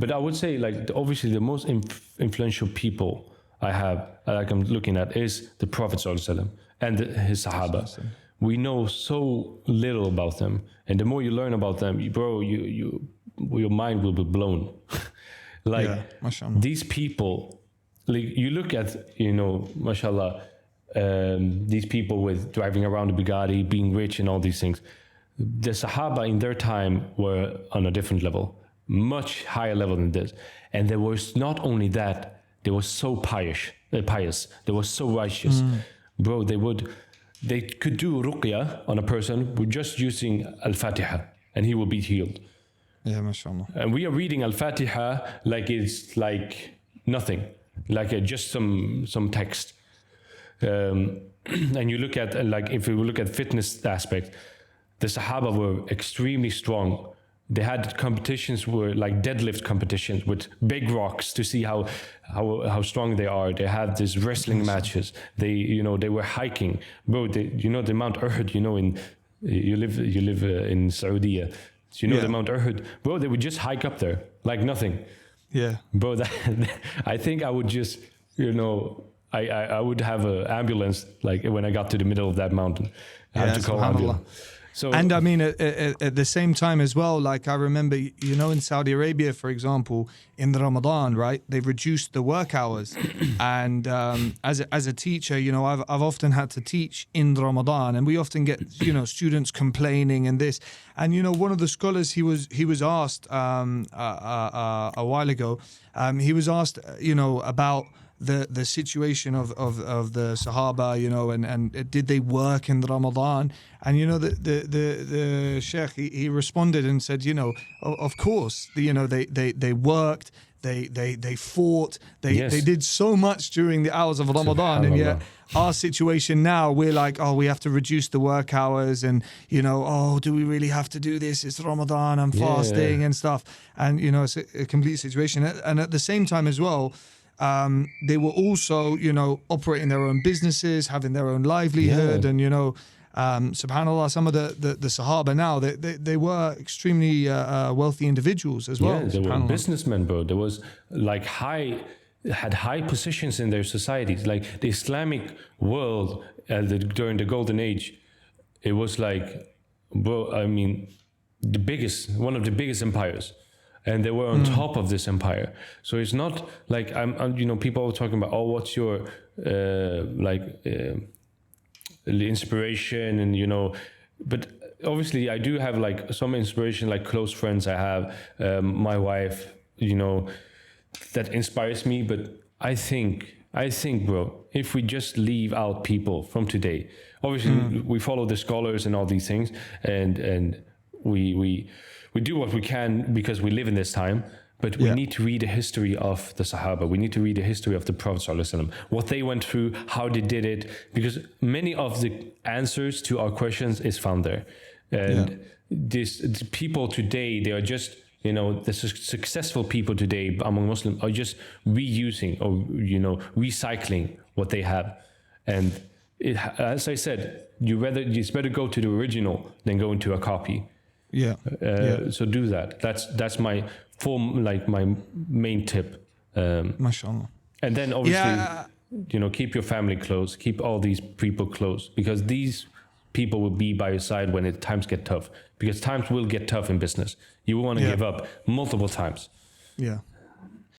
But I would say, like, obviously the most influential people I have, like I'm looking at, is the Prophet ﷺ and his Sahaba. We know so little about them, and the more you learn about them, bro, your mind will be blown. Like, these people, like, you look at, mashallah, these people with driving around a Bugatti, being rich and all these things. The Sahaba in their time were on a different level, much higher level than this. And there was not only that, they were so pious. They were so righteous. Bro, they could do ruqya on a person with just using Al-Fatiha, and he will be healed. Yeah, mashallah. And we are reading Al-Fatiha like it's like nothing, like just some text. And you look at, like, if we look at fitness aspect, the Sahaba were extremely strong. They had competitions were like deadlift competitions with big rocks to see how strong they are. They had these wrestling matches. They were hiking, bro. The Mount Uhud. You live in Saudi. So the Mount Uhud, bro. They would just hike up there like nothing. Yeah, bro. I think I would just I would have an ambulance like when I got to the middle of that mountain. I had to call ambulance. So, and I mean, at the same time as well, like I remember, in Saudi Arabia, for example, in the Ramadan, right, they've reduced the work hours. And as a teacher, I've often had to teach in the Ramadan, and we often get, students complaining and this. And, one of the scholars, he was asked a while ago, he was asked, about the situation of the Sahaba, and did they work in the Ramadan? And the Sheikh, he responded and said, of course, they worked, they fought, they did so much during the hours of Ramadan, and yet our situation now, we're like, we have to reduce the work hours, and do we really have to do this? It's Ramadan, I'm fasting and stuff, and it's a complete situation. And at the same time as well, they were also, operating their own businesses, having their own livelihood, and subhanallah, some of the Sahaba now, they were extremely wealthy individuals as well. Yeah, they were businessmen, bro. There was like had high positions in their societies. Like the Islamic world during the Golden Age, it was like, bro, I mean, one of the biggest empires. And they were on top of this empire. So it's not like people are talking about, what's your inspiration, and but obviously I do have like some inspiration, like close friends I have, my wife, that inspires me. But I think, bro, if we just leave out people from today, obviously we follow the scholars and all these things, and we do what we can because we live in this time, but we need to read the history of the Sahaba. We need to read the history of the Prophet ﷺ, what they went through, how they did it, because many of the answers to our questions is found there. And these people today, they are just, the successful people today among Muslims are just reusing or, recycling what they have. And as I said, it's better go to the original than go into a copy. So do that. That's my my main tip. MashaAllah. And then obviously, keep your family close, keep all these people close, because these people will be by your side when times get tough. Because times will get tough in business. You will want to give up multiple times. Yeah.